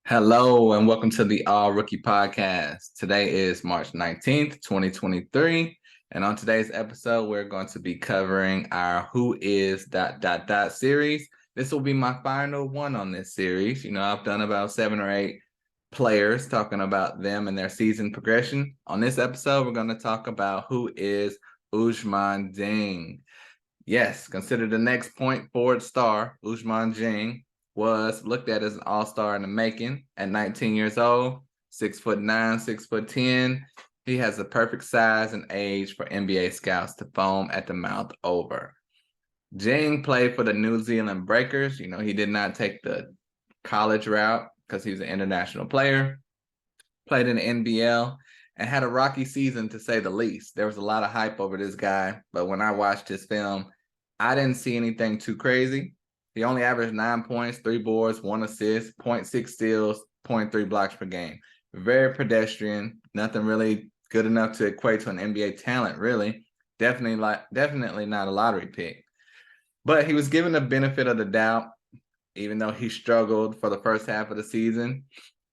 Hello and welcome to the All Rookie Podcast. Today is March 19th, 2023. And on today's episode, we're going to be covering our Who Is series. This will be my final one on this series. I've done about 7 or 8 players talking about them and their season progression. On this episode, we're going to talk about who is Ousmane Dieng. Yes, considered the next point forward star, Ousmane Dieng was looked at as an all-star in the making at 19 years old, 6'9", 6'10". He has the perfect size and age for NBA scouts to foam at the mouth over. Dieng played for the New Zealand Breakers. He did not take the college route because he was an international player. Played in the NBL and had a rocky season, to say the least. There was a lot of hype over this guy, but when I watched his film, I didn't see anything too crazy. He only averaged 9 points, 3 boards, 1 assist, 0.6 steals, 0.3 blocks per game. Very pedestrian, nothing really good enough to equate to an NBA talent, really. Definitely not a lottery pick. But he was given the benefit of the doubt, even though he struggled for the first half of the season.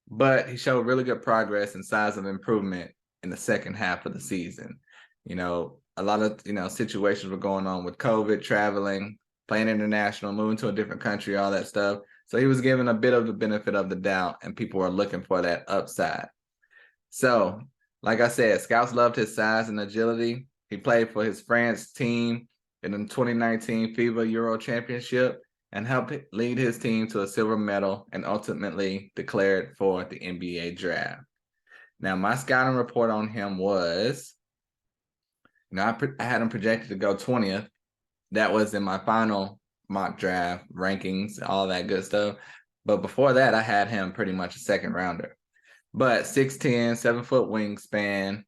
But he showed really good progress and size of improvement in the second half of the season. A lot of, situations were going on with COVID, traveling, playing international, moving to a different country, all that stuff. So he was given a bit of the benefit of the doubt, and people were looking for that upside. So, like I said, scouts loved his size and agility. He played for his France team in the 2019 FIBA Euro Championship and helped lead his team to a silver medal and ultimately declared for the NBA draft. Now, my scouting report on him was, I had him projected to go 20th. That was in my final mock draft rankings, all that good stuff. But before that, I had him pretty much a second rounder. But 6'10", 7-foot wingspan.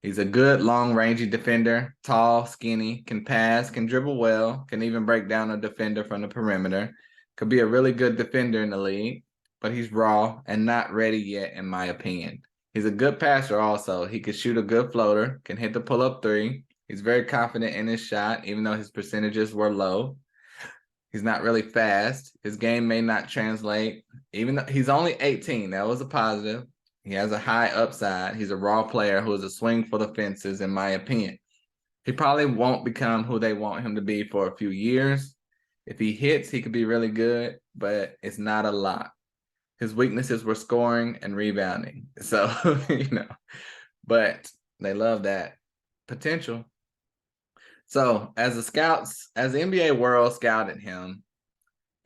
He's a good, long-rangey defender, tall, skinny, can pass, can dribble well, can even break down a defender from the perimeter. Could be a really good defender in the league, but he's raw and not ready yet, in my opinion. He's a good passer also. He could shoot a good floater, can hit the pull-up three. He's very confident in his shot, even though his percentages were low. He's not really fast. His game may not translate, even though he's only 18. That was a positive. He has a high upside. He's a raw player who is a swing for the fences, in my opinion. He probably won't become who they want him to be for a few years. If he hits, he could be really good, but it's not a lot. His weaknesses were scoring and rebounding. So, but they love that potential. So as the NBA world scouted him,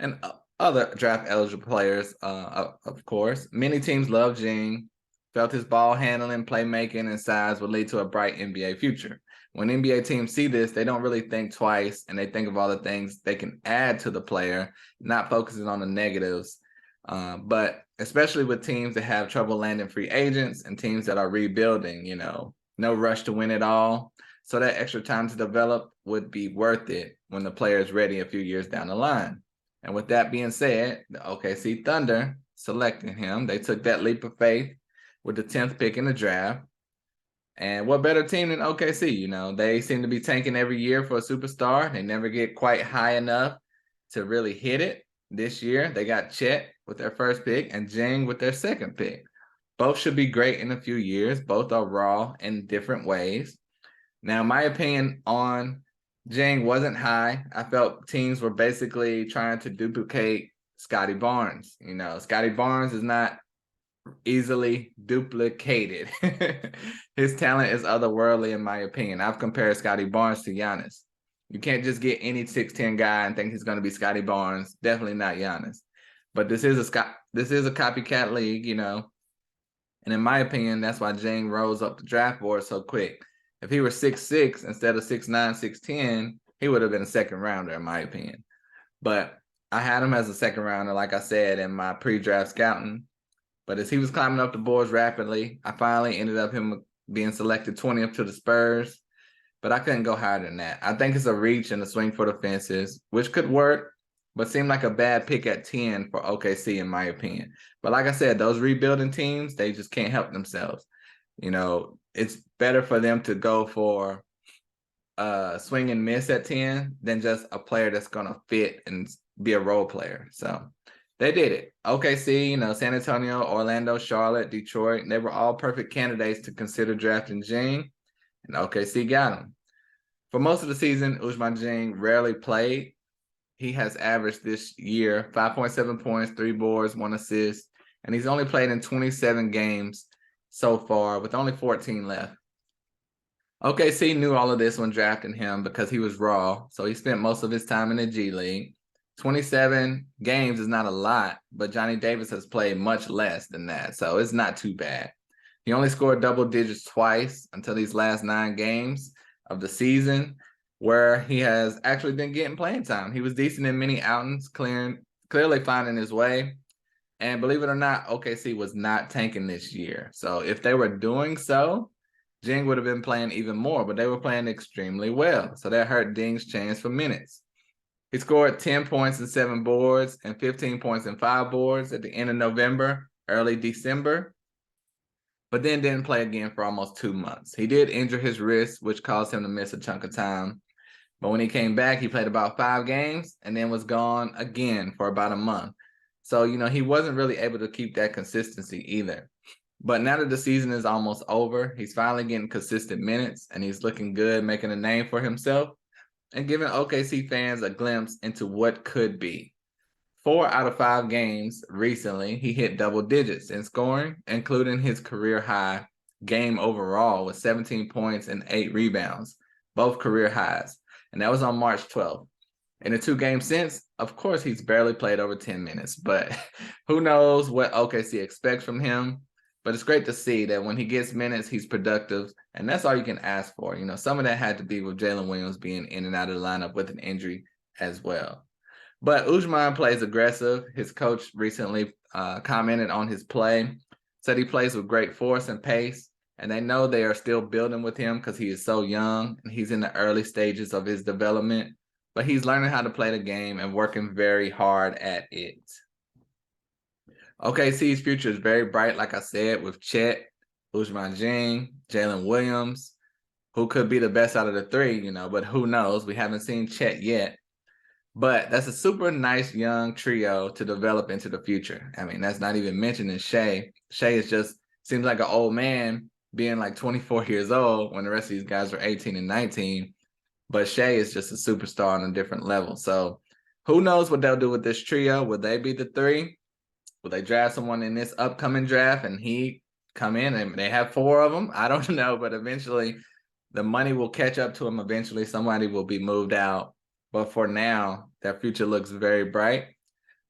and other draft eligible players, of course, many teams loved Dieng, felt his ball handling, playmaking, and size would lead to a bright NBA future. When NBA teams see this, they don't really think twice, and they think of all the things they can add to the player, not focusing on the negatives. But especially with teams that have trouble landing free agents and teams that are rebuilding, no rush to win it all. So that extra time to develop would be worth it when the player is ready a few years down the line. And with that being said, the OKC Thunder selected him. They took that leap of faith with the 10th pick in the draft. And what better team than OKC? They seem to be tanking every year for a superstar. They never get quite high enough to really hit it. This year, they got Chet with their first pick and Dieng with their second pick. Both should be great in a few years. Both are raw in different ways. Now, my opinion on Dieng wasn't high. I felt teams were basically trying to duplicate Scottie Barnes. Scottie Barnes is not easily duplicated. His talent is otherworldly, in my opinion. I've compared Scottie Barnes to Giannis. You can't just get any 6'10" guy and think he's going to be Scottie Barnes. Definitely not Giannis. But this is a copycat league, And in my opinion, that's why Dieng rose up the draft board so quick. If he were 6'6" instead of 6'9", 6'10", he would have been a second rounder, in my opinion. But I had him as a second rounder, like I said, in my pre-draft scouting. But as he was climbing up the boards rapidly, I finally ended up him being selected 20th to the Spurs. But I couldn't go higher than that. I think it's a reach and a swing for the fences, which could work, but seemed like a bad pick at 10 for OKC, in my opinion. But like I said, those rebuilding teams, they just can't help themselves. It's better for them to go for swing and miss at 10 than just a player that's going to fit and be a role player. So They did it. OKC, San Antonio, Orlando, Charlotte, Detroit, they were all perfect candidates to consider drafting Dieng, and OKC got him. For most of the season, Ousmane Dieng rarely played. He has averaged this year 5.7 points, 3 boards, 1 assist, and he's only played in 27 games so far with only 14 left. OKC knew all of this when drafting him because he was raw, so he spent most of his time in the G League. 27 games is not a lot, but Johnny Davis has played much less than that, so it's not too bad. He only scored double digits twice until these last 9 games of the season, where he has actually been getting playing time. He was decent in many outings, clearly finding his way. And believe it or not, OKC was not tanking this year. So if they were doing so, Dieng would have been playing even more, but they were playing extremely well. So that hurt Dieng's chance for minutes. He scored 10 points and 7 boards and 15 points and 5 boards at the end of November, early December, but then didn't play again for almost 2 months. He did injure his wrist, which caused him to miss a chunk of time. But when he came back, he played about 5 games and then was gone again for about a month. So, he wasn't really able to keep that consistency either. But now that the season is almost over, he's finally getting consistent minutes and he's looking good, making a name for himself and giving OKC fans a glimpse into what could be. 4 out of 5 games recently, he hit double digits in scoring, including his career high game overall with 17 points and 8 rebounds, both career highs. And that was on March 12th. In the 2 games since, of course, he's barely played over 10 minutes, but who knows what OKC expects from him. But it's great to see that when he gets minutes, he's productive, and that's all you can ask for. Some of that had to be with Jalen Williams being in and out of the lineup with an injury as well. But Ousmane plays aggressive. His coach recently commented on his play, said he plays with great force and pace, and they know they are still building with him because he is so young and he's in the early stages of his development. But he's learning how to play the game and working very hard at it. OKC's future is very bright, like I said, with Chet, Ousmane Dieng, Jalen Williams, who could be the best out of the 3, but who knows? We haven't seen Chet yet. But that's a super nice young trio to develop into the future. I mean, that's not even mentioning Shai. Shai is just seems like an old man being like 24 years old when the rest of these guys are 18 and 19. But Shai is just a superstar on a different level. So who knows what they'll do with this trio? Will they be the 3? Will they draft someone in this upcoming draft and he come in and they have 4 of them? I don't know, but eventually the money will catch up to him. Eventually somebody will be moved out. But for now, their future looks very bright.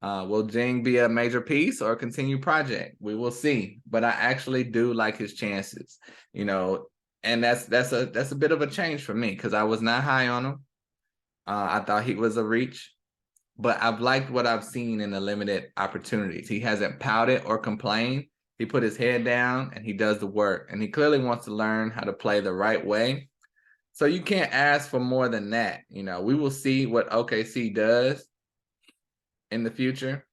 Will Dieng be a major piece or a continued project? We will see. But I actually do like his chances, and that's a bit of a change for me because I was not high on him. I thought he was a reach, but I've liked what I've seen in the limited opportunities. He hasn't pouted or complained. He put his head down and he does the work, and he clearly wants to learn how to play the right way. So you can't ask for more than that. We will see what OKC does in the future.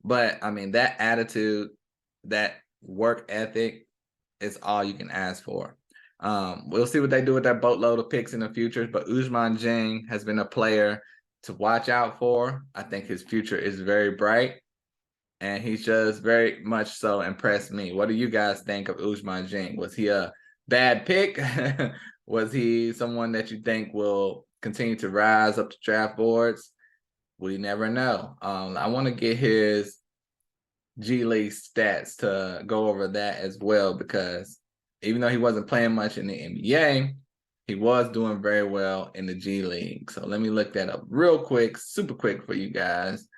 But, I mean, that attitude, that work ethic is all you can ask for. We'll see what they do with that boatload of picks in the future. But Ousmane Dieng has been a player to watch out for. I think his future is very bright. And he's just very much so impressed me. What do you guys think of Ousmane Dieng? Was he a bad pick? Was he someone that you think will continue to rise up the draft boards? We never know. I want to get his G League stats to go over that as well, because even though he wasn't playing much in the NBA, he was doing very well in the G League. So let me look that up real quick, super quick for you guys.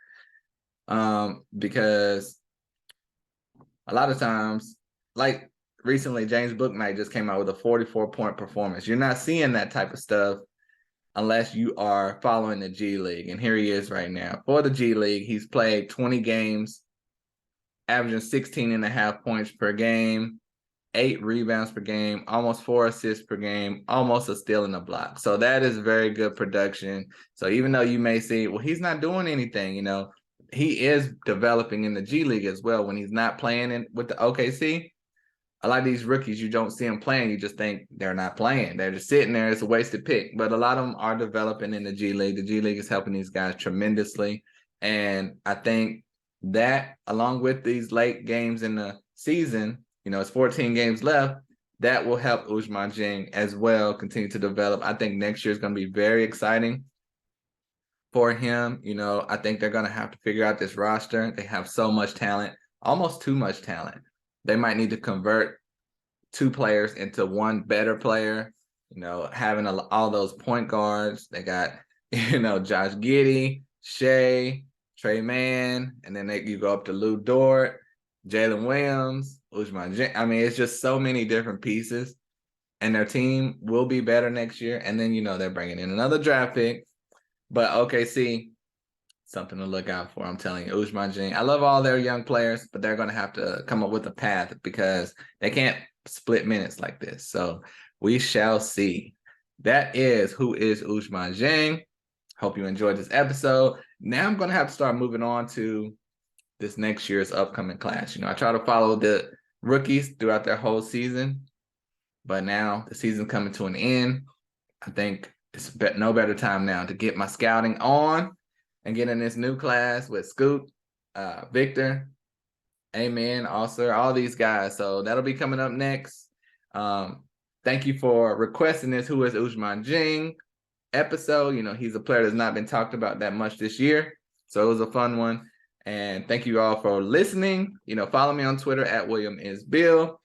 Because a lot of times, like recently, James Bouknight just came out with a 44-point performance. You're not seeing that type of stuff unless you are following the G League. And here he is right now. For the G League, he's played 20 games, averaging 16.5 points per game, 8 rebounds per game, almost 4 assists per game, almost a steal and a block. So that is very good production. So even though you may say, well, he's not doing anything, he is developing in the G League as well. When he's not playing with the OKC, a lot of these rookies, you don't see them playing. You just think they're not playing. They're just sitting there. It's a wasted pick. But a lot of them are developing in the G League. The G League is helping these guys tremendously. And I think that, along with these late games in the season, it's 14 games left, that will help Ousmane Dieng as well continue to develop. I think next year is going to be very exciting for him. I think they're going to have to figure out this roster. They have so much talent, almost too much talent. They might need to convert 2 players into one better player, having all those point guards. They got, Josh Giddey, Shea, Trey Mann, and then you go up to Lou Dort, Jalen Williams, Ousmane Dieng. I mean, it's just so many different pieces, and their team will be better next year. And then, they're bringing in another draft pick. But OKC, something to look out for. I'm telling you, Ousmane Dieng. I love all their young players, but they're going to have to come up with a path because they can't split minutes like this. So we shall see. That is who is Ousmane Dieng. Hope you enjoyed this episode. Now I'm going to have to start moving on to this next year's upcoming class. I try to follow the rookies throughout their whole season, but now the season's coming to an end. I think it's no better time now to get my scouting on and get in this new class with Scoot, Victor, Amen, also all these guys. So that'll be coming up next. Thank you for requesting this Who is Ousmane Dieng episode. He's a player that's not been talked about that much this year. So it was a fun one. And thank you all for listening. Follow me on Twitter at WilliamIsBill.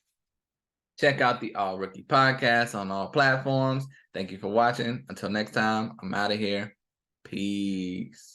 Check out the All Rookie Podcast on all platforms. Thank you for watching. Until next time, I'm out of here. Peace.